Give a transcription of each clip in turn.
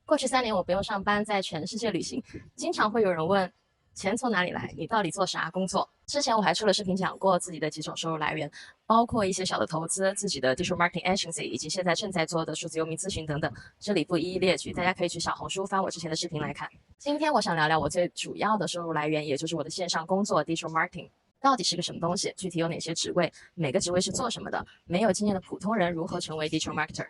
过去3年我不用上班，在全世界旅行，经常会有人问钱从哪里来，你到底做啥工作？之前我还出了视频讲过自己的几种收入来源，包括一些小的投资、自己的 digital marketing agency，以及现在正在做的数字游民咨询等等，这里不一一列举，大家可以去小红书翻我之前的视频来看。今天我想聊聊我最主要的收入来源，也就是我的线上工作 digital marketing。到底是个什么东西？具体有哪些职位？每个职位是做什么的？没有经验的普通人如何成为 digital marketer？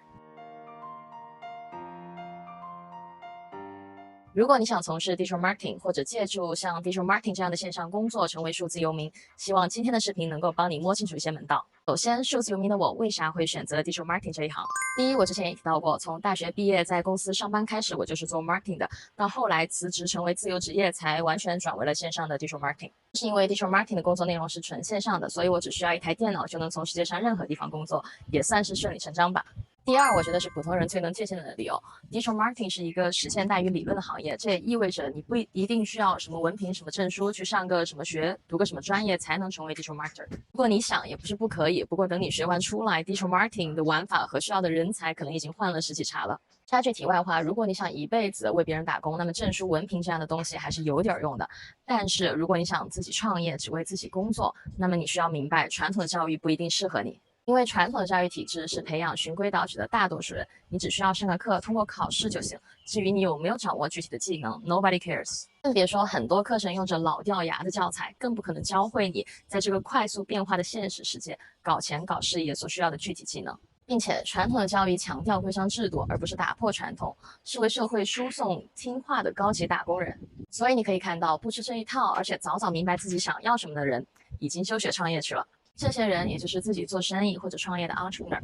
如果你想从事 digital marketing，或者借助像 digital marketing 这样的线上工作成为数字游民，希望今天的视频能够帮你摸清楚一些门道。首先，数字游民的我为啥会选择 digital marketing 这一行？第一，我之前也提到过，从大学毕业在公司上班开始，我就是做 marketing 的，到后来辞职成为自由职业，才完全转为了线上的 digital marketing。是因为 digital marketing 的工作内容是纯线上的，所以我只需要一台电脑就能从世界上任何地方工作，也算是顺理成章吧。第二，我觉得是普通人最能借鉴的理由。digital marketing 是一个实践大于理论的行业，这也意味着你不一定需要什么文凭、什么证书，去上个什么学、读个什么专业才能成为 digital marketer。如果你想，也不是不可以。不过等你学完出来 ，digital marketing 的玩法和需要的人才可能已经换了10几茬了。插句题外话，如果你想一辈子为别人打工，那么证书、文凭这样的东西还是有点用的。但是如果你想自己创业，只为自己工作，那么你需要明白，传统的教育不一定适合你。因为传统的教育体制是培养循规蹈矩的大多数人，你只需要上个课，通过考试就行。至于你有没有掌握具体的技能 ，nobody cares。更别说很多课程用着老掉牙的教材，更不可能教会你在这个快速变化的现实世界搞钱搞事业所需要的具体技能。并且，传统的教育强调规章制度，而不是打破传统，是为社会输送听话的高级打工人。所以你可以看到，不吃这一套，而且早早明白自己想要什么的人，已经休学创业去了。这些人也就是自己做生意或者创业的 entrepreneur，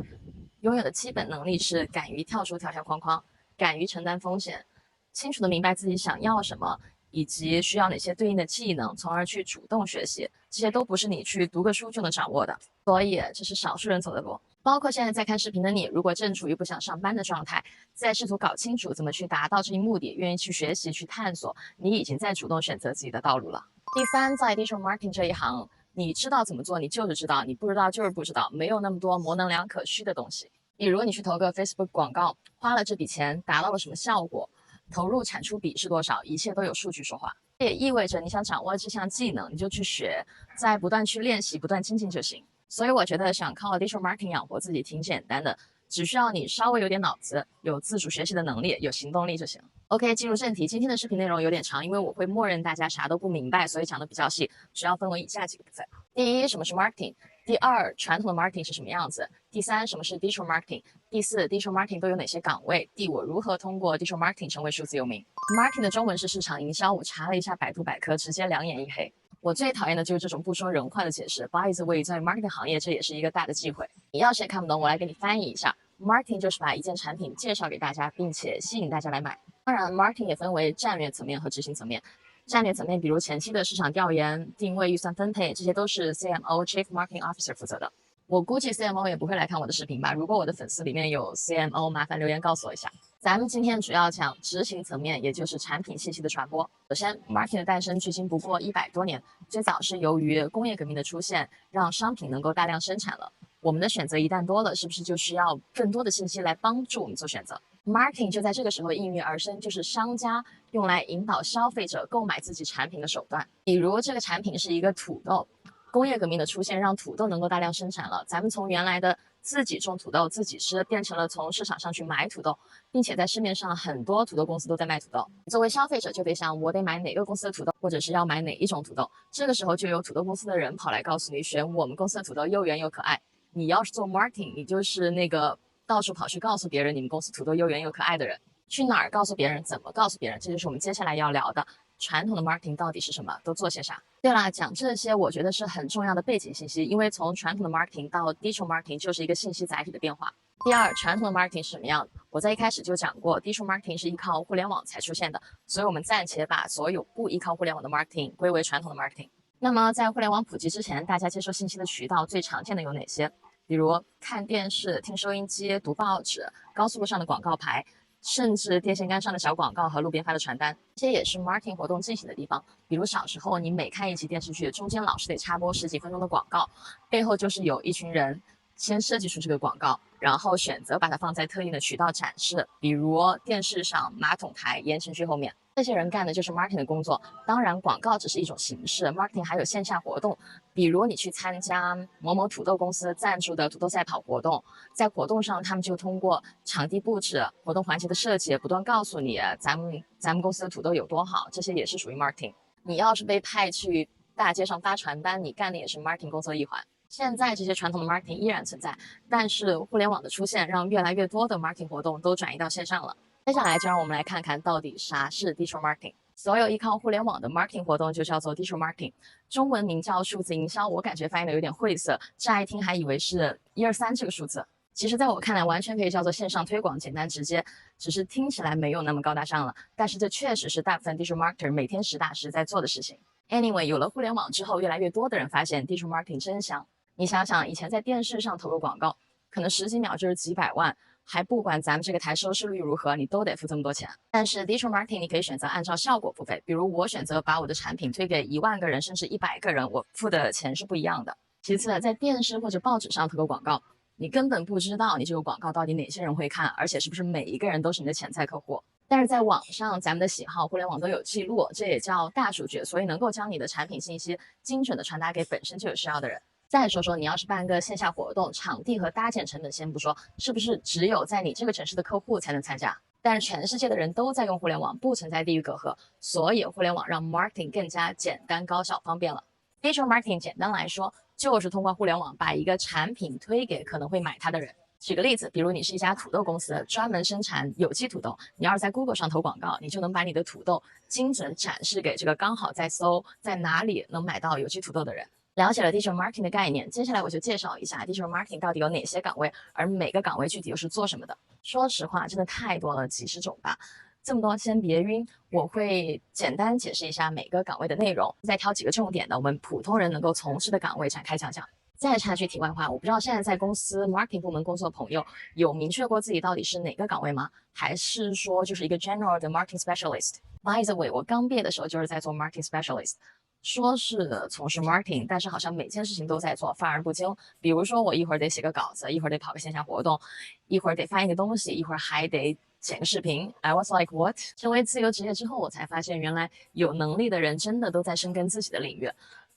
拥有的基本能力是敢于跳出条条框框，敢于承担风险，清楚的明白自己想要什么，以及需要哪些对应的技能，从而去主动学习。这些都不是你去读个书就能掌握的，所以这是少数人走的路。包括现在在看视频的你，如果正处于不想上班的状态，在试图搞清楚怎么去达到这一目的，愿意去学习、去探索，你已经在主动选择自己的道路了。第三，在 digital marketing 这一行，你知道怎么做，你就是知道；你不知道就是不知道，没有那么多模棱两可虚的东西。比如你去投个 Facebook 广告，花了这笔钱，达到了什么效果，投入产出比是多少，一切都有数据说话。这也意味着你想掌握这项技能，你就去学，再不断去练习，不断精进就行。所以我觉得想靠 digital marketing 养活自己挺简单的，只需要你稍微有点脑子，有自主学习的能力，有行动力就行。OK， 进入正题，今天的视频内容有点长，因为我会默认大家啥都不明白，所以讲的比较细，主要分为以下几个部分。第一，什么是 marketing？ 第二，传统的 marketing 是什么样子？第三，什么是 digital marketing？ 第四， digital marketing 都有哪些岗位？第五，如何通过 digital marketing 成为数字游民。 marketing 的中文是市场营销，我查了一下百度百科，直接两眼一黑。我最讨厌的就是这种不说人话的解释。By the way， 在 marketing 行业这也是一个大的忌讳。你要是也看不懂，我来给你翻译一下。marketing 就是把一件产品介绍给大家，并且吸引大家来买。当然 marketing 也分为战略层面和执行层面。战略层面，比如前期的市场调研、定位、预算分配，这些都是 CMO Chief Marketing Officer 负责的。我估计 CMO 也不会来看我的视频吧？如果我的粉丝里面有 CMO， 麻烦留言告诉我一下。咱们今天主要讲执行层面，也就是产品信息的传播。首先 ，marketing 的诞生距今不过100多年，最早是由于工业革命的出现，让商品能够大量生产了。我们的选择一旦多了，是不是就需要更多的信息来帮助我们做选择？ marketing 就在这个时候应运而生，就是商家用来引导消费者购买自己产品的手段。比如这个产品是一个土豆，工业革命的出现让土豆能够大量生产了，咱们从原来的自己种土豆自己吃，变成了从市场上去买土豆，并且在市面上很多土豆公司都在卖土豆。作为消费者就得想，我得买哪个公司的土豆，或者是要买哪一种土豆。这个时候就有土豆公司的人跑来告诉你，选我们公司的土豆又圆又可爱。你要是做 marketing， 你就是那个到处跑去告诉别人你们公司土豆又圆又可爱的人。去哪儿告诉别人，怎么告诉别人，这就是我们接下来要聊的。传统的 marketing 到底是什么，都做些啥？对啦，讲这些我觉得是很重要的背景信息，因为从传统的 marketing 到 digital marketing 就是一个信息载体的变化。第二，传统的 marketing 是什么样的？我在一开始就讲过 ，digital marketing 是依靠互联网才出现的，所以我们暂且把所有不依靠互联网的 marketing 归为传统的 marketing。那么在互联网普及之前，大家接受信息的渠道最常见的有哪些？比如看电视、听收音机、读报纸、高速路上的广告牌，甚至电线杆上的小广告和路边发的传单，这些也是 marketing 活动进行的地方。比如小时候你每看一集电视剧，中间老是得插播10几分钟的广告，背后就是有一群人先设计出这个广告，然后选择把它放在特定的渠道展示，比如电视上、马桶台、言情剧后面。这些人干的就是 marketing 的工作。当然，广告只是一种形式 ，marketing 还有线下活动，比如你去参加某某土豆公司赞助的土豆赛跑活动，在活动上，他们就通过场地布置、活动环节的设计，不断告诉你咱们公司的土豆有多好，这些也是属于 marketing。你要是被派去大街上发传单，你干的也是 marketing 工作的一环。现在这些传统的 marketing 依然存在，但是互联网的出现让越来越多的 marketing 活动都转移到线上了。接下来就让我们来看看到底啥是 digital marketing。所有依靠互联网的 marketing 活动就叫做 digital marketing， 中文名叫数字营销，我感觉翻译的有点晦涩，乍一听还以为是123这个数字。其实在我看来完全可以叫做线上推广，简单直接，只是听起来没有那么高大上了。但是这确实是大部分 digital marketer 每天实打实在做的事情。Anyway， 有了互联网之后，越来越多的人发现 digital marketing 真香。你想想，以前在电视上投个广告，可能10几秒就是几百万，还不管咱们这个台收视率如何，你都得付这么多钱。但是 digital marketing 你可以选择按照效果付费，比如我选择把我的产品推给1万个人，甚至100个人，我付的钱是不一样的。其次，在电视或者报纸上投个广告，你根本不知道你这个广告到底哪些人会看，而且是不是每一个人都是你的潜在客户。但是在网上，咱们的喜好互联网都有记录，这也叫大数据，所以能够将你的产品信息精准的传达给本身就有需要的人。再说说你要是办个线下活动，场地和搭建成本先不说，是不是只有在你这个城市的客户才能参加？但是全世界的人都在用互联网，不存在地域隔阂，所以互联网让 marketing 更加简单、高效、方便了。Digital marketing 简单来说，就是通过互联网把一个产品推给可能会买它的人。举个例子，比如你是一家土豆公司，专门生产有机土豆，你要是在 Google 上投广告，你就能把你的土豆精准展示给这个刚好在搜在哪里能买到有机土豆的人。了解了 digital marketing 的概念，接下来我就介绍一下 digital marketing 到底有哪些岗位，而每个岗位具体又是做什么的。说实话，真的太多了，几十种吧。这么多先别晕，我会简单解释一下每个岗位的内容，再挑几个重点的我们普通人能够从事的岗位展开讲讲。再插句题外话，我不知道现在在公司 marketing 部门工作的朋友有明确过自己到底是哪个岗位吗？还是说就是一个 general 的 marketing specialist？By the way， 我刚毕业的时候就是在做 marketing specialist。说是从事 marketing， 但是好像每件事情都在做，泛而不精。比如说，我一会儿得写个稿子，一会儿得跑个线下活动，一会儿得翻译个东西，一会儿还得剪个视频。I was like what？ 成为自由职业之后，我才发现原来有能力的人真的都在深耕自己的领域。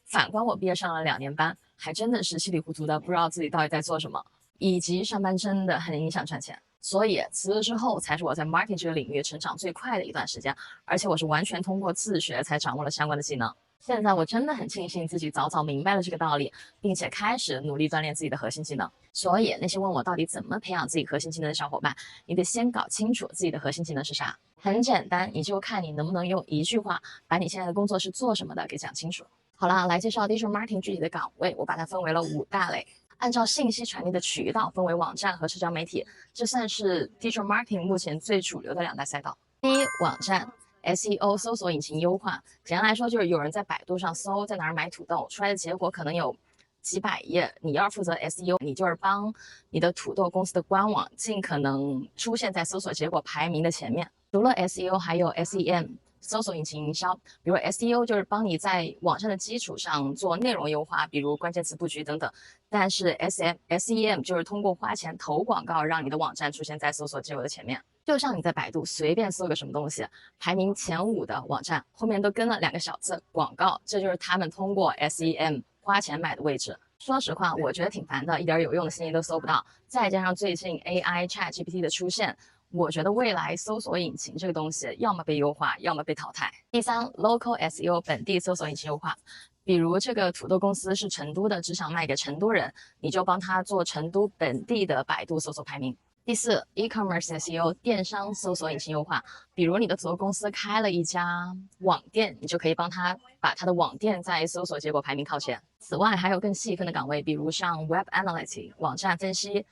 反观我毕业上了2年班，还真的是稀里糊涂的，不知道自己到底在做什么，以及上班真的很影响赚钱。所以辞职之后才是我在 marketing 这个领域成长最快的一段时间，而且我是完全通过自学才掌握了相关的技能。现在我真的很庆幸自己早早明白了这个道理，并且开始努力锻炼自己的核心技能。所以那些问我到底怎么培养自己核心技能的小伙伴，你得先搞清楚自己的核心技能是啥。很简单，你就看你能不能用一句话把你现在的工作是做什么的给讲清楚。好啦，来介绍 digital marketing 具体的岗位，我把它分为了5大类。按照信息传递的渠道分为网站和社交媒体，这算是 digital marketing 目前最主流的2大赛道。第一，网站。SEO 搜索引擎优化，简单来说就是有人在百度上搜在哪儿买土豆，出来的结果可能有几百页。你要是负责 SEO， 你就是帮你的土豆公司的官网尽可能出现在搜索结果排名的前面。除了 SEO， 还有 SEM。搜索引擎营销，比如 SEO 就是帮你在网站的基础上做内容优化，比如关键词布局等等。但是 SEM 就是通过花钱投广告，让你的网站出现在搜索结果的前面。就像你在百度随便搜个什么东西，排名前5的网站后面都跟了2个小字广告，这就是他们通过 SEM 花钱买的位置。说实话，我觉得挺烦的，一点有用的信息都搜不到。再加上最近 AI ChatGPT 的出现，我觉得未来搜索引擎这个东西要么被优化，要么被淘汰。第三 ，local SEO 本地搜索引擎优化，比如这个土豆公司是成都的，只想卖给成都人，你就帮他做成都本地的百度搜索排名。第四 ，e-commerce SEO 电商搜索引擎优化，比如你的土豆公司开了一家网店，你就可以帮他把他的网店在搜索结果排名靠前。此外，还有更细分的岗位，比如像 Web Analytics 网站分析。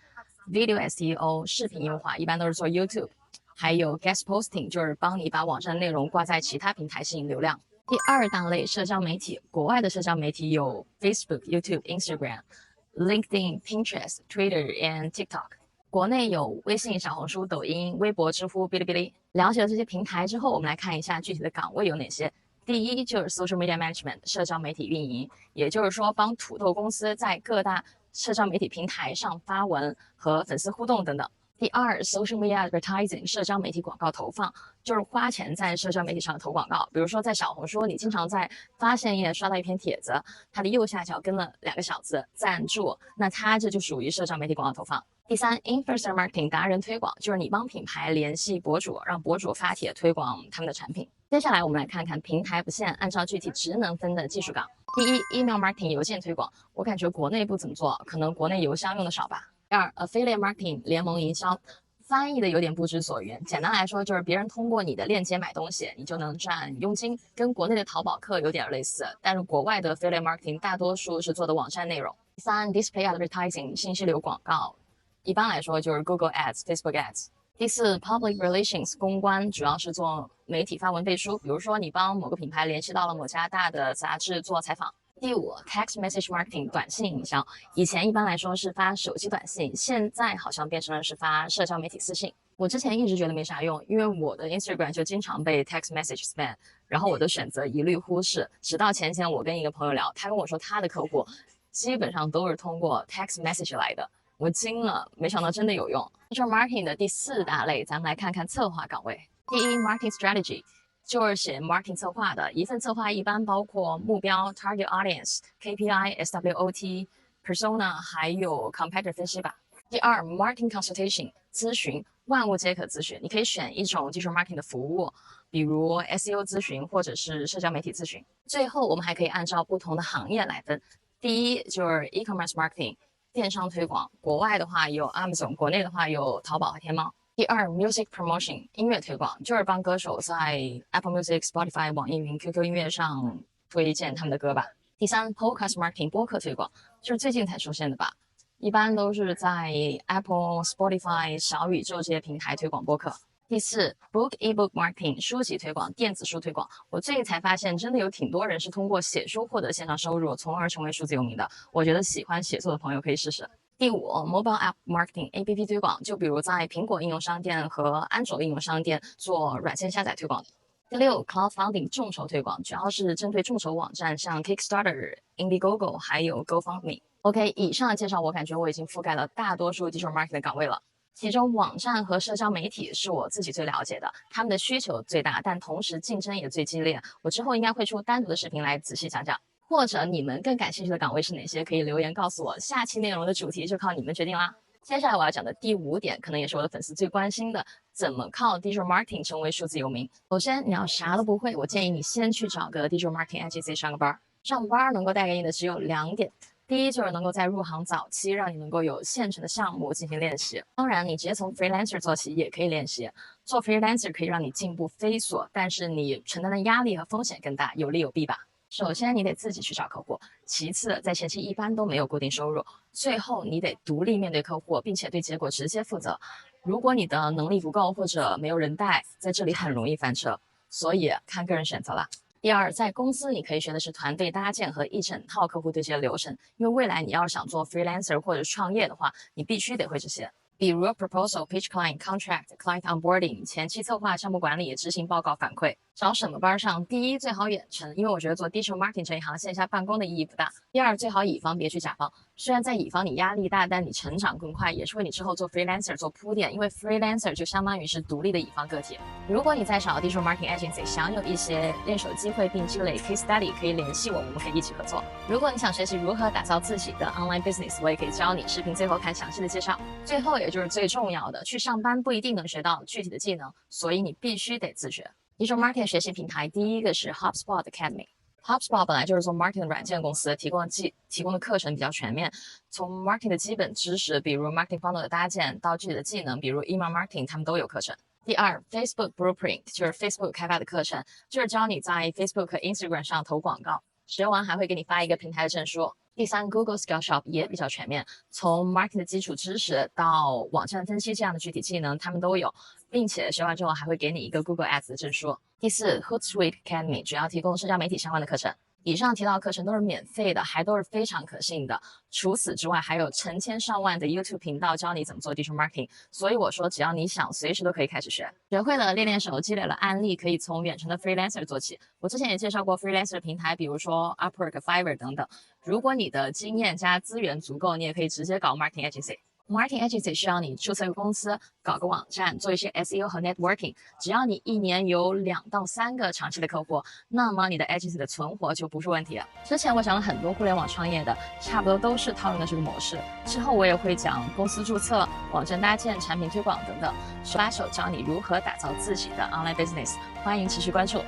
Video SEO 视频优化一般都是做 YouTube， 还有 Guest Posting 就是帮你把网站内容挂在其他平台吸引流量。第2大类社交媒体，国外的社交媒体有 Facebook、YouTube、Instagram、LinkedIn、Pinterest、Twitter and TikTok， 国内有微信、小红书、抖音、微博、知乎、哔哩哔哩。了解了这些平台之后，我们来看一下具体的岗位有哪些。第一就是 Social Media Management 社交媒体运营，也就是说帮土豆公司在各大社交媒体平台上发文和粉丝互动等等。第二 ，social media advertising 社交媒体广告投放，就是花钱在社交媒体上投广告。比如说在小红书，你经常在发现页刷到一篇帖子，它的右下角跟了2个小字赞助，那它这就属于社交媒体广告投放。第三 ，influencer marketing 达人推广，就是你帮品牌联系博主，让博主发帖推广他们的产品。接下来我们来看看平台不限，按照具体职能分的技术岗。第一 ，email marketing 邮件推广，我感觉国内不怎么做，可能国内邮箱用的少吧。第二 ，affiliate marketing 联盟营销，翻译的有点不知所云。简单来说，就是别人通过你的链接买东西，你就能赚佣金，跟国内的淘宝客有点类似。但是国外的 affiliate marketing 大多数是做的网站内容。第三 ，display advertising 信息流广告，一般来说就是 Google Ads、Facebook Ads。第四 ，public relations 公关，主要是做媒体发文背书，比如说你帮某个品牌联系到了某家大的杂志做采访。第五 ，text message marketing 短信营销，以前一般来说是发手机短信，现在好像变成了是发社交媒体私信。我之前一直觉得没啥用，因为我的 Instagram 就经常被 text message spam， 然后我的选择一律忽视。直到前天我跟一个朋友聊，他跟我说他的客户基本上都是通过 text message 来的，我惊了，没想到真的有用。digital marketing 的第4大类，咱们来看看策划岗位。第一 ，marketing strategy。就是写 marketing 策划的，一份策划一般包括目标 target audience、KPI、SWOT、persona， 还有 competitor 分析吧。第二 ，marketing consultation 咨询，万物皆可咨询，你可以选一种 digital marketing 的服务，比如 SEO 咨询或者是社交媒体咨询。最后，我们还可以按照不同的行业来分。第一就是 e-commerce marketing 电商推广，国外的话有 Amazon， 国内的话有淘宝和天猫。第二 ，music promotion 音乐推广，就是帮歌手在 Apple Music、Spotify、网易云、QQ 音乐上推荐他们的歌吧。第三 ，podcast marketing 播客推广，就是最近才出现的吧，一般都是在 Apple、Spotify、小宇宙这些平台推广播客。第四 ，book ebook marketing 书籍推广、电子书推广，我最近才发现，真的有挺多人是通过写书获得线上收入，从而成为数字游民的。我觉得喜欢写作的朋友可以试试。第五 ，mobile app marketing APP 推广，就比如在苹果应用商店和安卓应用商店做软件下载推广。第六 ，crowdfunding 众筹推广，主要是针对众筹网站，像 Kickstarter、Indiegogo 还有 GoFundMe。OK， 以上的介绍我感觉我已经覆盖了大多数 digital marketing 的岗位了。其中网站和社交媒体是我自己最了解的，他们的需求最大，但同时竞争也最激烈。我之后应该会出单独的视频来仔细讲讲。或者你们更感兴趣的岗位是哪些？可以留言告诉我，下期内容的主题就靠你们决定啦。接下来我要讲的第5点，可能也是我的粉丝最关心的，怎么靠 digital marketing 成为数字游民。首先，你要啥都不会，我建议你先去找个 digital marketing agency 上个班。上班能够带给你的只有2点。第一就是能够在入行早期让你能够有现成的项目进行练习，当然你直接从 freelancer 做起也可以练习。做 freelancer 可以让你进步飞速，但是你承担的压力和风险更大，有利有弊吧。首先你得自己去找客户，其次在前期一般都没有固定收入，最后你得独立面对客户，并且对结果直接负责。如果你的能力不够或者没有人带，在这里很容易翻车，所以看个人选择了。第二，在公司你可以学的是团队搭建和一整套客户对接的流程，因为未来你要是想做 freelancer 或者创业的话，你必须得会这些。比如 proposal、pitch client、contract、client onboarding、前期策划、项目管理、执行报告、反馈。找什么班上？第一，最好远程，因为我觉得做 digital marketing 这一行线下办公的意义不大。第二，最好乙方别去甲方，虽然在乙方你压力大，但你成长更快，也是为你之后做 freelancer 做铺垫，因为 freelancer 就相当于是独立的乙方个体。如果你在找 digital marketing agency 想有一些练手机会并积累 case study， 可以联系我，我们可以一起合作。如果你想学习如何打造自己的 online business， 我也可以教你，视频最后看详细的介绍。最后也就是最重要的，去上班不一定能学到具体的技能，所以你必须得自学。digital marketing 学习平台第一个是 HubSpot Academy。HubSpot 本来就是做 marketing 的软件公司，提供的课程比较全面，从 marketing 的基本知识，比如 marketing funnel 的搭建，到具体的技能，比如 email marketing， 他们都有课程。第二 ，Facebook Blueprint 就是 Facebook 开发的课程，就是教你在 Facebook 和 Instagram 上投广告，学完还会给你发一个平台的证书。第三 ，Google Skillshop 也比较全面，从 marketing 的基础知识到网站分析这样的具体技能，他们都有，并且学完之后还会给你一个 Google Ads 的证书。第四 ，Hootsuite Academy 主要提供社交媒体相关的课程。以上提到的课程都是免费的，还都是非常可信的。除此之外，还有成千上万的 YouTube 频道教你怎么做 digital marketing。所以我说，只要你想，随时都可以开始学。学会了练练手，积累了案例，可以从远程的 freelancer 做起。我之前也介绍过 freelancer 的平台，比如说 Upwork、Fiverr 等等。如果你的经验加资源足够，你也可以直接搞 marketing agency。Marketing agency 需要你注册个公司，搞个网站，做一些 SEO 和 networking。只要你一年有2到3个长期的客户，那么你的 agency 的存活就不是问题了。之前我讲了很多互联网创业的，差不多都是套用的这个模式。之后我也会讲公司注册、网站搭建、产品推广等等，手把手教你如何打造自己的 online business。欢迎持续关注。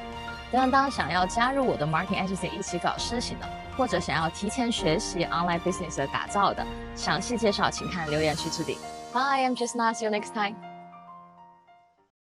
当想要加入我的 marketing agency 一起搞事情的，或者想要提前学习 online business 的打造的，详细介绍请看留言区置顶。Bye, I'm Jasna. See you next time.